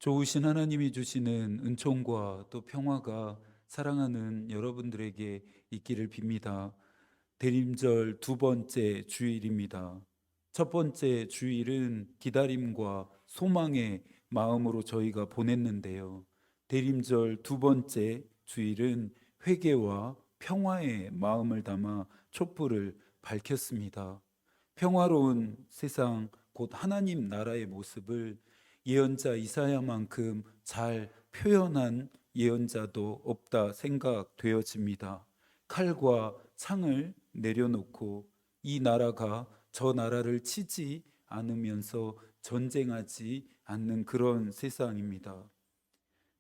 좋으신 하나님이 주시는 은총과 또 평화가 사랑하는 여러분들에게 있기를 빕니다. 대림절 두 번째 주일입니다. 첫 번째 주일은 기다림과 소망의 마음으로 저희가 보냈는데요. 대림절 두 번째 주일은 회개와 평화의 마음을 담아 촛불을 밝혔습니다. 평화로운 세상, 곧 하나님 나라의 모습을 예언자 이사야만큼 잘 표현한 예언자도 없다 생각되어집니다. 칼과 창을 내려놓고 이 나라가 저 나라를 치지 않으면서 전쟁하지 않는 그런 세상입니다.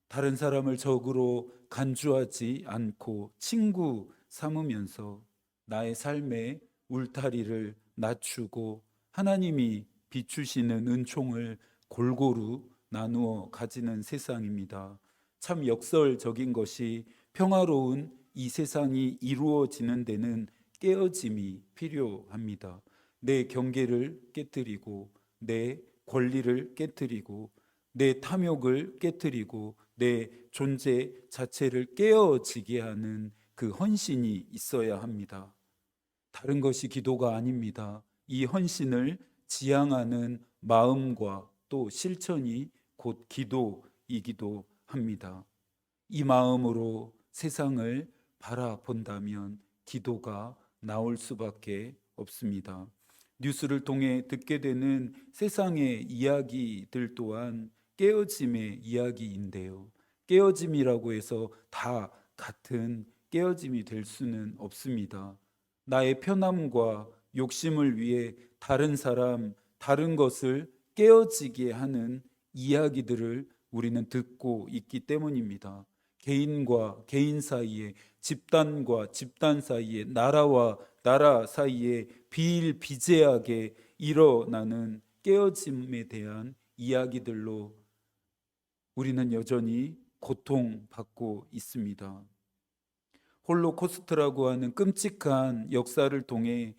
다른 사람을 적으로 간주하지 않고 친구 삼으면서 나의 삶의 울타리를 낮추고 하나님이 비추시는 은총을 골고루 나누어 가지는 세상입니다. 참 역설적인 것이 평화로운 이 세상이 이루어지는 데는 깨어짐이 필요합니다. 내 경계를 깨뜨리고 내 권리를 깨뜨리고 내 탐욕을 깨뜨리고 내 존재 자체를 깨어지게 하는 그 헌신이 있어야 합니다. 다른 것이 기도가 아닙니다. 이 헌신을 지향하는 마음과 또 실천이 곧 기도이기도 합니다. 이 마음으로 세상을 바라본다면 기도가 나올 수밖에 없습니다. 뉴스를 통해 듣게 되는 세상의 이야기들 또한 깨어짐의 이야기인데요. 깨어짐이라고 해서 다 같은 깨어짐이 될 수는 없습니다. 나의 편함과 욕심을 위해 다른 사람, 다른 것을 깨어지게 하는 이야기들을 우리는 듣고 있기 때문입니다. 개인과 개인 사이에, 집단과 집단 사이에, 나라와 나라 사이에 비일비재하게 일어나는 깨어짐에 대한 이야기들로 우리는 여전히 고통받고 있습니다. 홀로코스트라고 하는 끔찍한 역사를 통해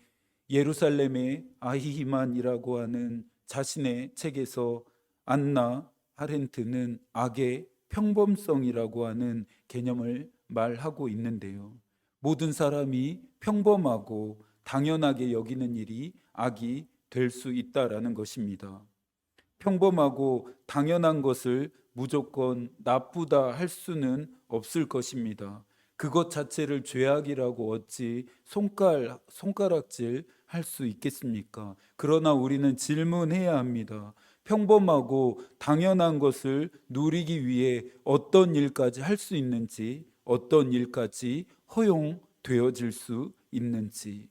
예루살렘의 아히히만이라고 하는 자신의 책에서 안나 아렌트는 악의 평범성이라고 하는 개념을 말하고 있는데요. 모든 사람이 평범하고 당연하게 여기는 일이 악이 될 수 있다라는 것입니다. 평범하고 당연한 것을 무조건 나쁘다 할 수는 없을 것입니다. 그것 자체를 죄악이라고 어찌 손가락질 할 수 있겠습니까? 그러나 우리는 질문해야 합니다. 평범하고 당연한 것을 누리기 위해 어떤 일까지 할 수 있는지, 어떤 일까지 허용되어질 수 있는지,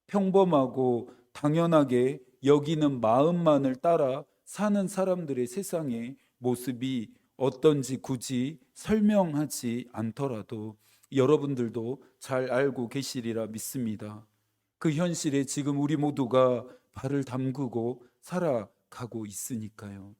평범하고 당연하게 여기는 마음만을 따라 사는 사람들의 세상의 모습이 어떤지 굳이 설명하지 않더라도 여러분들도 잘 알고 계시리라 믿습니다. 그 현실에 지금 우리 모두가 발을 담그고 살아가고 있으니까요.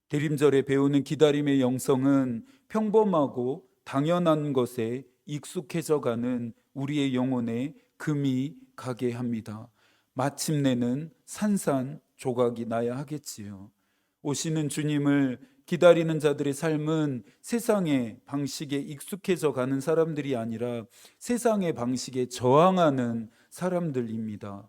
대림절에 배우는 기다림의 영성은 평범하고 당연한 것에 익숙해져 가는 우리의 영혼에 금이 가게 합니다. 마침내는 산산조각이 나야 하겠지요. 오시는 주님을 기다리는 자들의 삶은 세상의 방식에 익숙해져 가는 사람들이 아니라 세상의 방식에 저항하는 사람들입니다.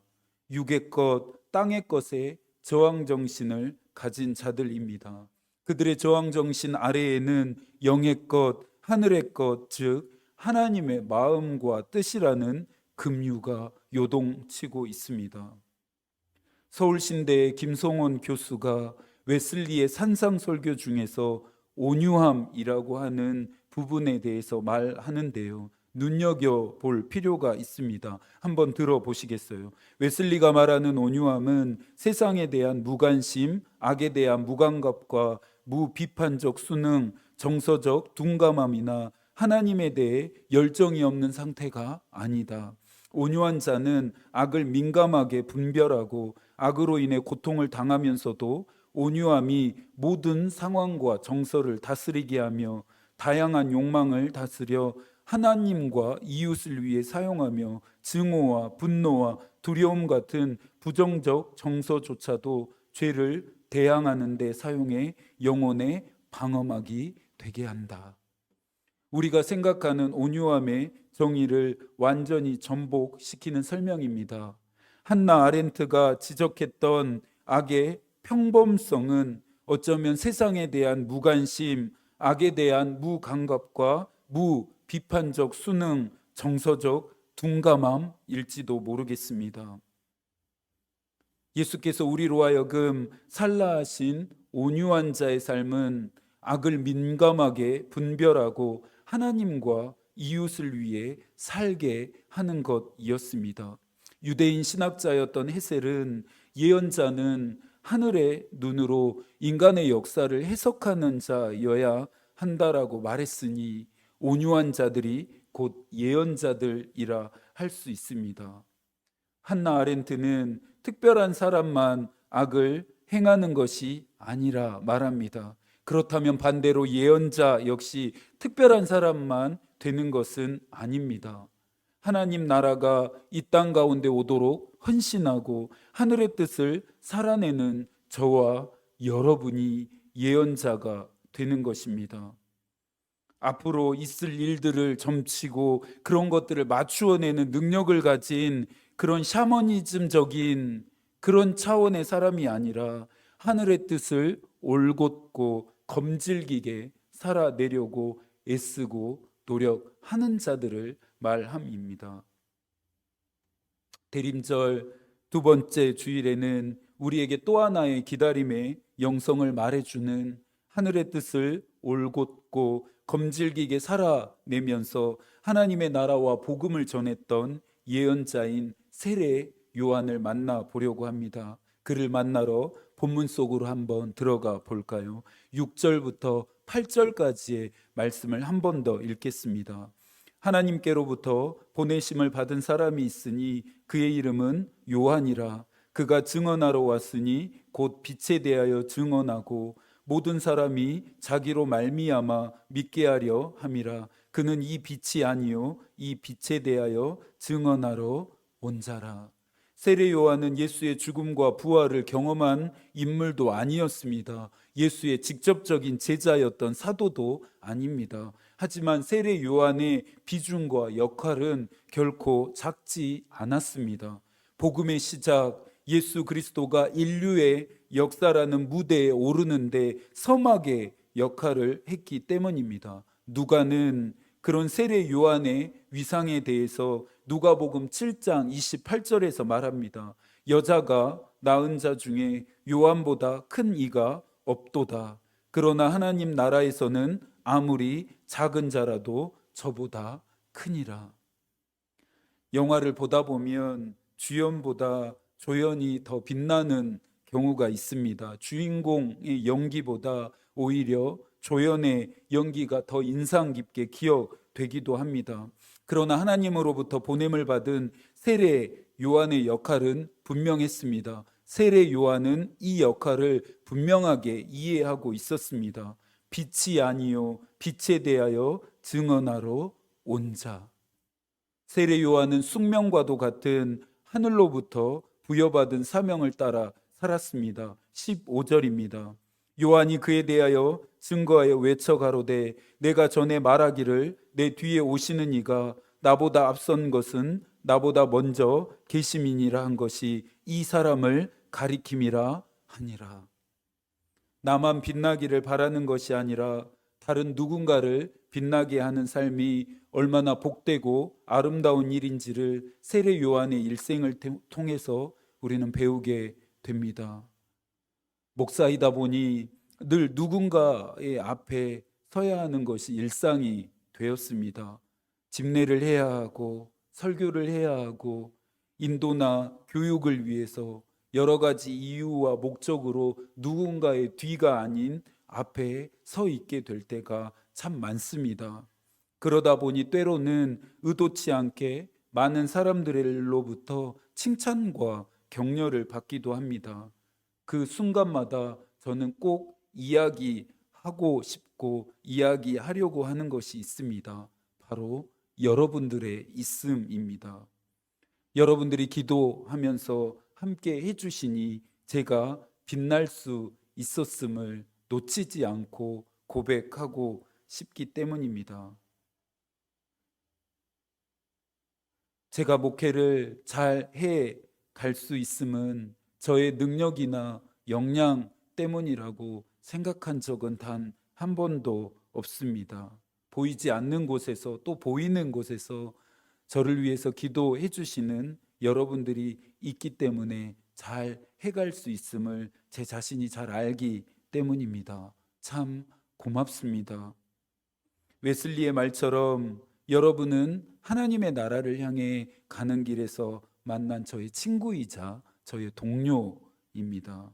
육의 것, 땅의 것에 저항 정신을 가진 자들입니다. 그들의 저항 정신 아래에는 영의 것, 하늘의 것, 즉 하나님의 마음과 뜻이라는 급류가 요동치고 있습니다. 서울신대의 김성원 교수가 웨슬리의 산상설교 중에서 온유함이라고 하는 부분에 대해서 말하는데요. 눈여겨볼 필요가 있습니다. 한번 들어보시겠어요? 웨슬리가 말하는 온유함은 세상에 대한 무관심, 악에 대한 무감각과 무비판적 순응, 정서적 둔감함이나 하나님에 대해 열정이 없는 상태가 아니다. 온유한 자는 악을 민감하게 분별하고 악으로 인해 고통을 당하면서도 온유함이 모든 상황과 정서를 다스리게 하며 다양한 욕망을 다스려 하나님과 이웃을 위해 사용하며 증오와 분노와 두려움 같은 부정적 정서조차도 죄를 대항하는 데 사용해 영혼의 방어막이 되게 한다. 우리가 생각하는 온유함의 정의를 완전히 전복시키는 설명입니다. 한나 아렌트가 지적했던 악의 평범성은 어쩌면 세상에 대한 무관심, 악에 대한 무감각과 무비판적 수능, 정서적 둔감함일지도 모르겠습니다. 예수께서 우리로 하여금 살라하신 온유한 자의 삶은 악을 민감하게 분별하고 하나님과 이웃을 위해 살게 하는 것이었습니다. 유대인 신학자였던 헤셀은 예언자는 하늘의 눈으로 인간의 역사를 해석하는 자여야 한다라고 말했으니 온유한 자들이 곧 예언자들이라 할 수 있습니다. 한나 아렌트는 특별한 사람만 악을 행하는 것이 아니라 말합니다. 그렇다면 반대로 예언자 역시 특별한 사람만 되는 것은 아닙니다. 하나님 나라가 이 땅 가운데 오도록 헌신하고 하늘의 뜻을 살아내는 저와 여러분이 예언자가 되는 것입니다. 앞으로 있을 일들을 점치고 그런 것들을 맞추어내는 능력을 가진 그런 샤머니즘적인 그런 차원의 사람이 아니라 하늘의 뜻을 올곧고 검질기게 살아내려고 애쓰고 노력하는 자들을 말함입니다. 대림절 두 번째 주일에는 우리에게 또 하나의 기다림의 영성을 말해주는 하늘의 뜻을 올곧고 검질기게 살아내면서 하나님의 나라와 복음을 전했던 예언자인 세례 요한을 만나 보려고 합니다. 그를 만나러 본문 속으로 한번 들어가 볼까요? 6절부터 8절까지의 말씀을 한 번 더 읽겠습니다. 하나님께로부터 보내심을 받은 사람이 있으니 그의 이름은 요한이라. 그가 증언하러 왔으니 곧 빛에 대하여 증언하고 모든 사람이 자기로 말미암아 믿게 하려 함이라. 그는 이 빛이 아니요 이 빛에 대하여 증언하러 온 자라. 세례 요한은 예수의 죽음과 부활을 경험한 인물도 아니었습니다. 예수의 직접적인 제자였던 사도도 아닙니다. 하지만 세례 요한의 비중과 역할은 결코 작지 않았습니다. 복음의 시작, 예수 그리스도가 인류의 역사라는 무대에 오르는데 서막의 역할을 했기 때문입니다. 누가는 그런 세례 요한의 위상에 대해서 누가복음 7장 28절에서 말합니다. 여자가 낳은 자 중에 요한보다 큰 이가 없도다. 그러나 하나님 나라에서는 아무리 작은 자라도 저보다 크니라. 영화를 보다 보면 주연보다 조연이 더 빛나는 경우가 있습니다. 주인공의 연기보다 오히려 조연의 연기가 더 인상 깊게 기억되기도 합니다. 그러나 하나님으로부터 보냄을 받은 세례 요한의 역할은 분명했습니다. 세례 요한은 이 역할을 분명하게 이해하고 있었습니다. 빛이 아니요 빛에 대하여 증언하러 온 자. 세례 요한은 숙명과도 같은 하늘로부터 부여받은 사명을 따라 살았습니다. 15절입니다. 요한이 그에 대하여 증거하여 외쳐 가로되 내가 전에 말하기를 내 뒤에 오시는 이가 나보다 앞선 것은 나보다 먼저 계심이니라 한 것이 이 사람을 가리킴이라 하니라. 나만 빛나기를 바라는 것이 아니라 다른 누군가를 빛나게 하는 삶이 얼마나 복되고 아름다운 일인지를 세례 요한의 일생을 통해서 우리는 배우게 됩니다. 목사이다 보니 늘 누군가의 앞에 서야 하는 것이 일상이 되었습니다. 집례를 해야 하고 설교를 해야 하고 인도나 교육을 위해서 여러 가지 이유와 목적으로 누군가의 뒤가 아닌 앞에 서 있게 될 때가 참 많습니다. 그러다 보니 때로는 의도치 않게 많은 사람들로부터 칭찬과 격려를 받기도 합니다. 그 순간마다 저는 꼭 이야기하고 싶고 이야기하려고 하는 것이 있습니다. 바로 여러분들의 있음입니다. 여러분들이 기도하면서 함께 해주시니 제가 빛날 수 있었음을 놓치지 않고 고백하고 싶기 때문입니다. 제가 목회를 잘 해 갈 수 있음은 저의 능력이나 역량 때문이라고 생각한 적은 단 한 번도 없습니다. 보이지 않는 곳에서 또 보이는 곳에서 저를 위해서 기도해 주시는 여러분들이 있기 때문에 잘 해갈 수 있음을 제 자신이 잘 알기 때문입니다. 참 고맙습니다. 웨슬리의 말처럼 여러분은 하나님의 나라를 향해 가는 길에서 만난 저의 친구이자 저의 동료입니다.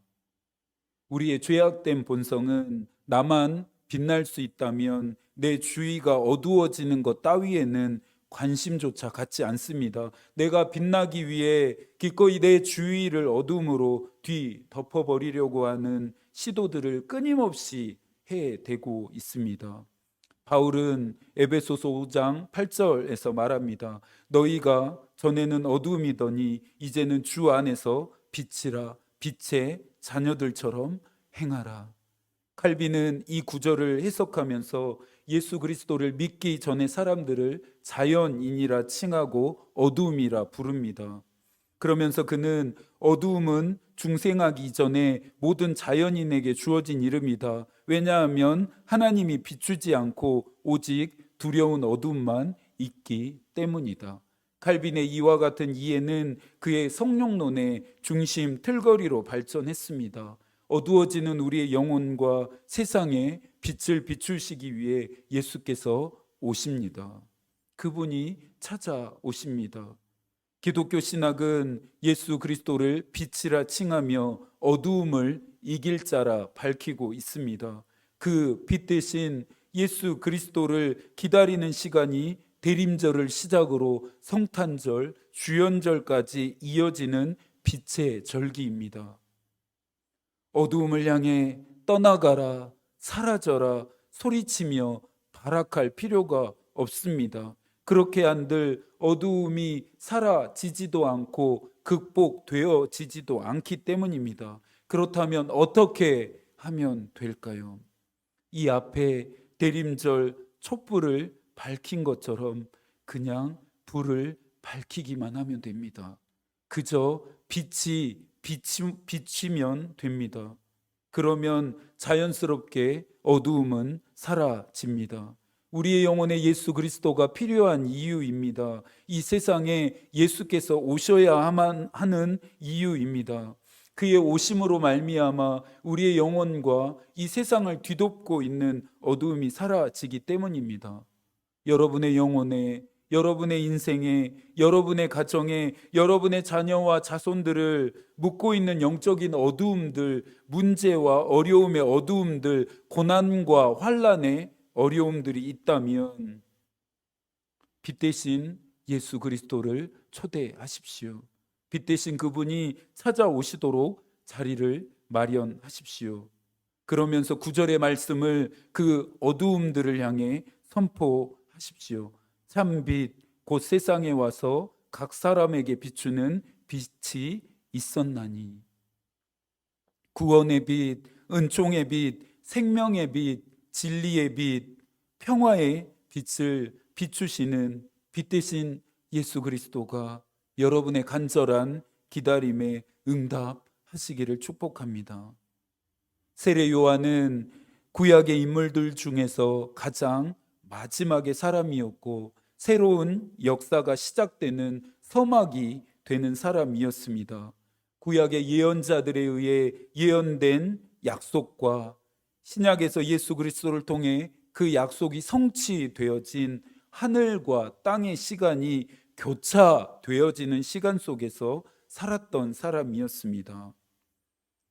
우리의 죄악된 본성은 나만 빛날 수 있다면 내 주위가 어두워지는 것 따위에는 관심조차 갖지 않습니다. 내가 빛나기 위해 기꺼이 내 주위를 어둠으로 뒤덮어버리려고 하는 시도들을 끊임없이 해대고 있습니다. 바울은 에베소서 5장 8절에서 말합니다. 너희가 전에는 어둠이더니 이제는 주 안에서 빛이라, 빛의 자녀들처럼 행하라. 칼빈은 이 구절을 해석하면서 예수 그리스도를 믿기 전에 사람들을 자연인이라 칭하고 어둠이라 부릅니다. 그러면서 그는 어두움은 중생하기 이전에 모든 자연인에게 주어진 이름이다. 왜냐하면 하나님이 비추지 않고 오직 두려운 어둠만 있기 때문이다. 칼빈의 이와 같은 이해는 그의 성령론의 중심 틀거리로 발전했습니다. 어두워지는 우리의 영혼과 세상에 빛을 비추시기 위해 예수께서 오십니다. 그분이 찾아오십니다. 기독교 신학은 예수 그리스도를 빛이라 칭하며 어두움을 이길 자라 밝히고 있습니다. 그 빛 대신 예수 그리스도를 기다리는 시간이 대림절을 시작으로 성탄절, 주연절까지 이어지는 빛의 절기입니다. 어두움을 향해 떠나가라, 사라져라 소리치며 발악할 필요가 없습니다. 그렇게 한들 어두움이 사라지지도 않고 극복되어지지도 않기 때문입니다. 그렇다면 어떻게 하면 될까요? 이 앞에 대림절 촛불을 밝힌 것처럼 그냥 불을 밝히기만 하면 됩니다. 그저 빛이 비치면 됩니다. 그러면 자연스럽게 어두움은 사라집니다. 우리의 영혼에 예수 그리스도가 필요한 이유입니다. 이 세상에 예수께서 오셔야 하는 이유입니다. 그의 오심으로 말미암아 우리의 영혼과 이 세상을 뒤덮고 있는 어두움이 사라지기 때문입니다. 여러분의 영혼에, 여러분의 인생에, 여러분의 가정에, 여러분의 자녀와 자손들을 묶고 있는 영적인 어두움들, 문제와 어려움의 어두움들, 고난과 환난의 어려움들이 있다면 빛 대신 예수 그리스도를 초대하십시오. 빛 대신 그분이 찾아오시도록 자리를 마련하십시오. 그러면서 9절의 말씀을 그 어두움들을 향해 선포하십시오. 참빛 곧 세상에 와서 각 사람에게 비추는 빛이 있었나니. 구원의 빛, 은총의 빛, 생명의 빛, 진리의 빛, 평화의 빛을 비추시는 빛 대신 예수 그리스도가 여러분의 간절한 기다림에 응답하시기를 축복합니다. 세례 요한은 구약의 인물들 중에서 가장 마지막의 사람이었고 새로운 역사가 시작되는 서막이 되는 사람이었습니다. 구약의 예언자들에 의해 예언된 약속과 신약에서 예수 그리스도를 통해 그 약속이 성취되어진 하늘과 땅의 시간이 교차되어지는 시간 속에서 살았던 사람이었습니다.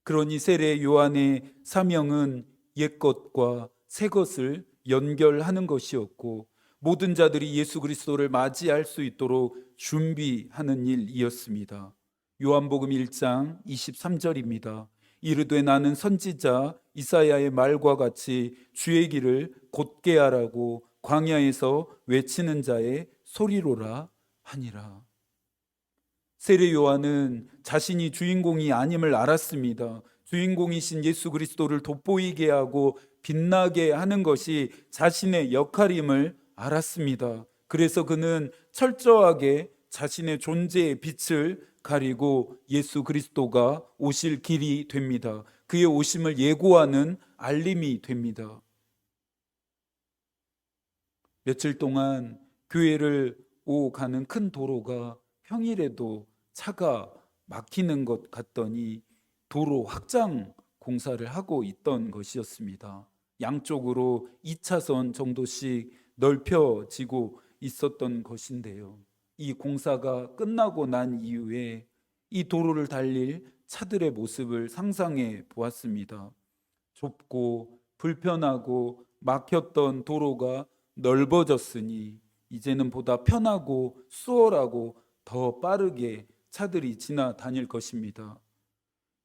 그러니 세례 요한의 사명은 옛것과 새것을 연결하는 것이었고 모든 자들이 예수 그리스도를 맞이할 수 있도록 준비하는 일이었습니다. 요한복음 1장 23절입니다. 이르되 나는 선지자 이사야의 말과 같이 주의 길을 곧게 하라고 광야에서 외치는 자의 소리로라 하니라. 세례 요한은 자신이 주인공이 아님을 알았습니다. 주인공이신 예수 그리스도를 돋보이게 하고 빛나게 하는 것이 자신의 역할임을 알았습니다. 그래서 그는 철저하게 자신의 존재의 빛을 가리고 예수 그리스도가 오실 길이 됩니다. 그의 오심을 예고하는 알림이 됩니다. 며칠 동안 교회를 오가는 큰 도로가 평일에도 차가 막히는 것 같더니 도로 확장 공사를 하고 있던 것이었습니다. 양쪽으로 2차선 정도씩 넓혀지고 있었던 것인데요. 이 공사가 끝나고 난 이후에 이 도로를 달릴 차들의 모습을 상상해 보았습니다. 좁고 불편하고 막혔던 도로가 넓어졌으니 이제는 보다 편하고 수월하고 더 빠르게 차들이 지나다닐 것입니다.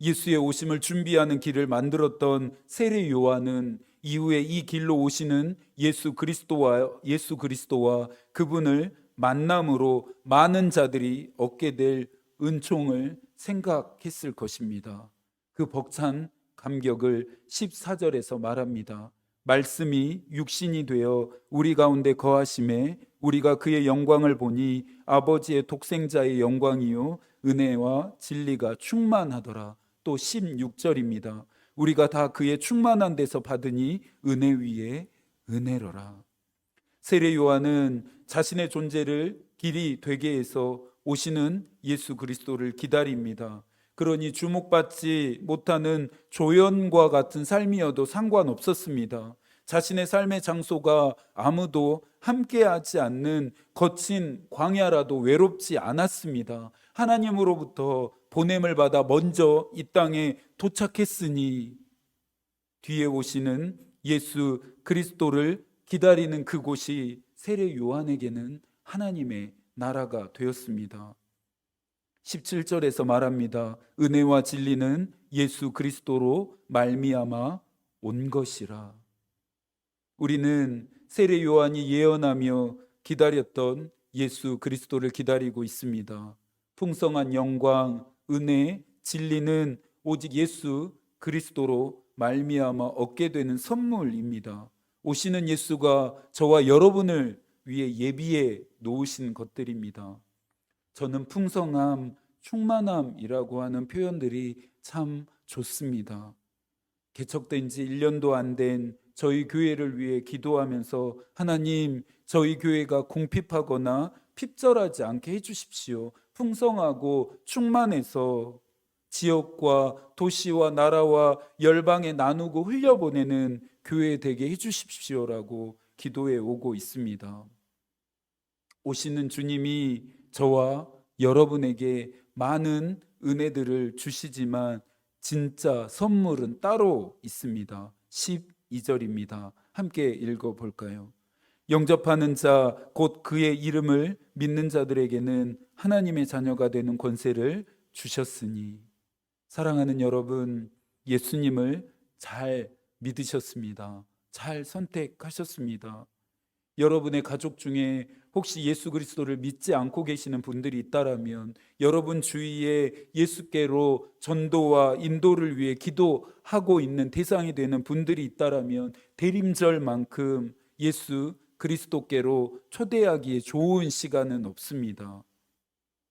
예수의 오심을 준비하는 길을 만들었던 세례 요한은 이후에 이 길로 오시는 예수 그리스도와 그분을 만남으로 많은 자들이 얻게 될 은총을 생각했을 것입니다. 그 벅찬 감격을 14절에서 말합니다. 말씀이 육신이 되어 우리 가운데 거하심에 우리가 그의 영광을 보니 아버지의 독생자의 영광이요 은혜와 진리가 충만하더라. 또 16절입니다. 우리가 다 그의 충만한 데서 받으니 은혜 위에 은혜로라. 세례 요한은 자신의 존재를 길이 되게 해서 오시는 예수 그리스도를 기다립니다. 그러니 주목받지 못하는 조연과 같은 삶이어도 상관없었습니다. 자신의 삶의 장소가 아무도 함께하지 않는 거친 광야라도 외롭지 않았습니다. 하나님으로부터 보냄을 받아 먼저 이 땅에 도착했으니 뒤에 오시는 예수 그리스도를 기다리는 그곳이 세례 요한에게는 하나님의 나라가 되었습니다. 17절에서 말합니다. 은혜와 진리는 예수 그리스도로 말미암아 온 것이라. 우리는 세례 요한이 예언하며 기다렸던 예수 그리스도를 기다리고 있습니다. 풍성한 영광, 은혜, 진리는 오직 예수 그리스도로 말미암아 얻게 되는 선물입니다. 오시는 예수가 저와 여러분을 위해 예비해 놓으신 것들입니다. 저는 풍성함, 충만함이라고 하는 표현들이 참 좋습니다. 개척된 지 1년도 안 된 저희 교회를 위해 기도하면서 하나님, 저희 교회가 궁핍하거나 핍절하지 않게 해주십시오. 풍성하고 충만해서 지역과 도시와 나라와 열방에 나누고 흘려보내는 교회 되게 해주십시오라고 기도해 오고 있습니다. 오시는 주님이 저와 여러분에게 많은 은혜들을 주시지만 진짜 선물은 따로 있습니다. 12절입니다. 함께 읽어볼까요? 영접하는 자, 곧 그의 이름을 믿는 자들에게는 하나님의 자녀가 되는 권세를 주셨으니. 사랑하는 여러분, 예수님을 잘 믿으셨습니다. 잘 선택하셨습니다. 여러분의 가족 중에 혹시 예수 그리스도를 믿지 않고 계시는 분들이 있다라면 여러분 주위에 예수께로 전도와 인도를 위해 기도하고 있는 대상이 되는 분들이 있다라면 대림절만큼 예수 그리스도께로 초대하기에 좋은 시간은 없습니다.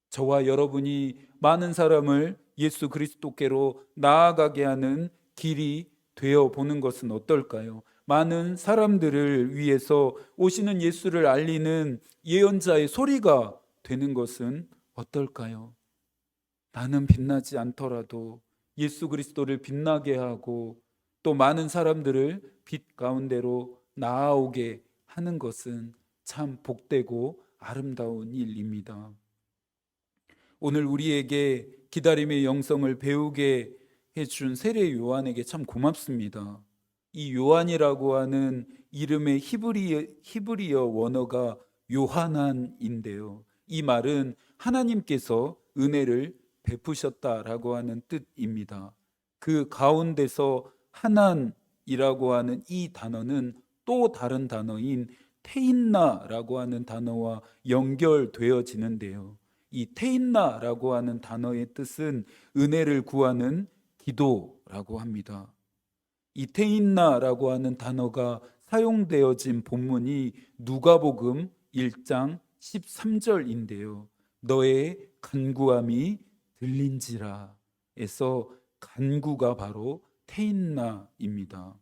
저와 여러분이 많은 사람을 예수 그리스도께로 나아가게 하는 길이 되어 보는 것은 어떨까요? 많은 사람들을 위해서 오시는 예수를 알리는 예언자의 소리가 되는 것은 어떨까요? 나는 빛나지 않더라도 예수 그리스도를 빛나게 하고 또 많은 사람들을 빛 가운데로 나아오게 하는 것은 참 복되고 아름다운 일입니다. 오늘 우리에게 기다림의 영성을 배우게 해준 세례 요한에게 참 고맙습니다. 이 요한이라고 하는 이름의 히브리어 원어가 요하난인데요. 이 말은 하나님께서 은혜를 베푸셨다라고 하는 뜻입니다. 그 가운데서 하난이라고 하는 이 단어는 또 다른 단어인 테인나라고 하는 단어와 연결되어지는데요. 이 테인나라고 하는 단어의 뜻은 은혜를 구하는 기도라고 그리스도라고 합니다. 이 테인나라고 하는 단어가 사용되어진 본문이 누가복음 1장 13절인데요. 너의 간구함이 들린지라 에서 간구가 바로 테인나입니다.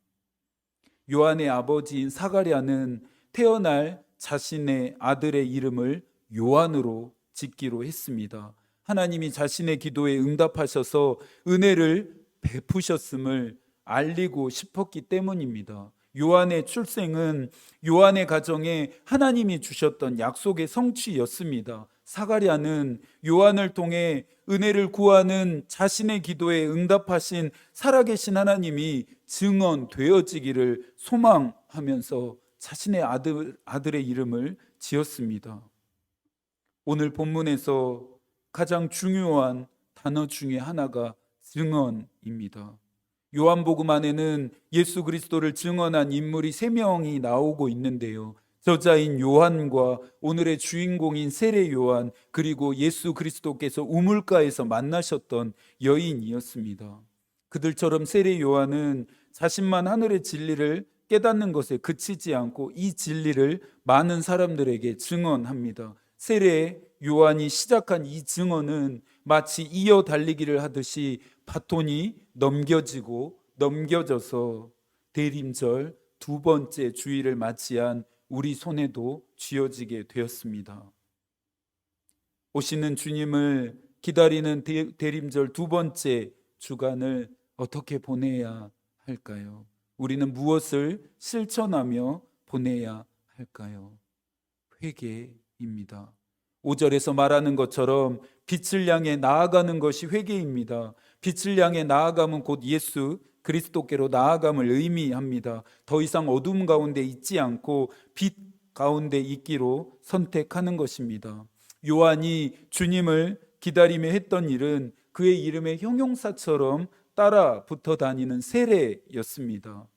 요한의 아버지인 사가랴는 태어날 자신의 아들의 이름을 요한으로 짓기로 했습니다. 하나님이 자신의 기도에 응답하셔서 은혜를 베푸셨음을 알리고 싶었기 때문입니다. 요한의 출생은 요한의 가정에 하나님이 주셨던 약속의 성취였습니다. 사가랴는 요한을 통해 은혜를 구하는 자신의 기도에 응답하신 살아계신 하나님이 증언되어지기를 소망하면서 자신의 아들의 이름을 지었습니다. 오늘 본문에서 가장 중요한 단어 중에 하나가 증언입니다. 요한복음 안에는 예수 그리스도를 증언한 인물이 3명이 나오고 있는데요. 저자인 요한과 오늘의 주인공인 세례 요한, 그리고 예수 그리스도께서 우물가에서 만나셨던 여인이었습니다. 그들처럼 세례 요한은 자신만 하늘의 진리를 깨닫는 것에 그치지 않고 이 진리를 많은 사람들에게 증언합니다. 세례 요한이 시작한 이 증언은 마치 이어 달리기를 하듯이 바톤이 넘겨져서 대림절 2번째 주일을 맞이한 우리 손에도 쥐어지게 되었습니다. 오시는 주님을 기다리는 대림절 2번째 주간을 어떻게 보내야 할까요? 우리는 무엇을 실천하며 보내야 할까요? 회개입니다. 5절에서 말하는 것처럼 빛을 향해 나아가는 것이 회개입니다. 빛을 향해 나아감은 곧 예수 그리스도께로 나아감을 의미합니다. 더 이상 어둠 가운데 있지 않고 빛 가운데 있기로 선택하는 것입니다. 요한이 주님을 기다리며 했던 일은 그의 이름의 형용사처럼 따라 붙어 다니는 세례였습니다.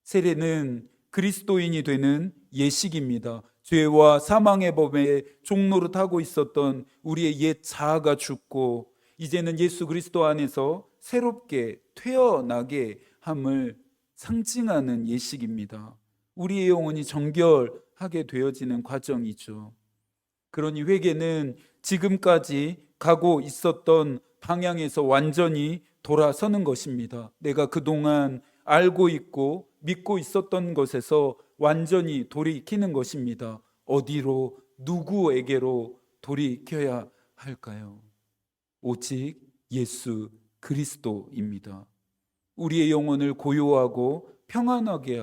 세례는 그리스도인이 되는 예식입니다. 죄와 사망의 법에 종노릇하고 있었던 우리의 옛 자아가 죽고 이제는 예수 그리스도 안에서 새롭게 태어나게 함을 상징하는 예식입니다. 우리의 영혼이 정결하게 되어지는 과정이죠. 그러니 회개는 지금까지 가고 있었던 방향에서 완전히 돌아서는 것입니다. 내가 그동안 알고 있고 믿고 있었던 것에서 완전히 돌이키는 것입니다. 어디로, 누구에게로 돌이켜야 할까요? 오직 예수 그리스도입니다. 우리의 영혼을 고요하고 평온하게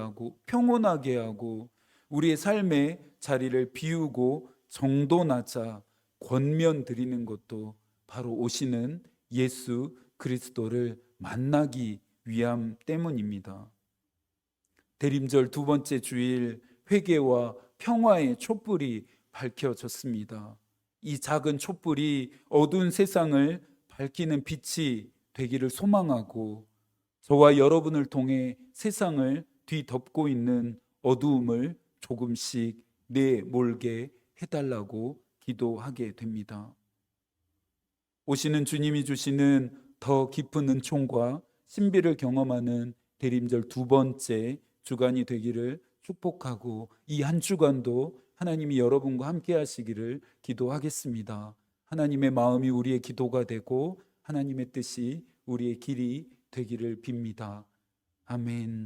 하고 우리의 삶의 자리를 비우고 정돈하자 권면 드리는 것도 바로 오시는 예수 그리스도를 만나기 위함 때문입니다. 대림절 2번째 주일, 회개와 평화의 촛불이 밝혀졌습니다. 이 작은 촛불이 어두운 세상을 밝히는 빛이 되기를 소망하고 저와 여러분을 통해 세상을 뒤덮고 있는 어두움을 조금씩 내몰게 해달라고 기도하게 됩니다. 오시는 주님이 주시는 더 깊은 은총과 신비를 경험하는 대림절 2번째 주간이 되기를 축복하고 이 한 주간도 하나님이 여러분과 함께 하시기를 기도하겠습니다. 하나님의 마음이 우리의 기도가 되고 하나님의 뜻이 우리의 길이 되기를 빕니다. 아멘.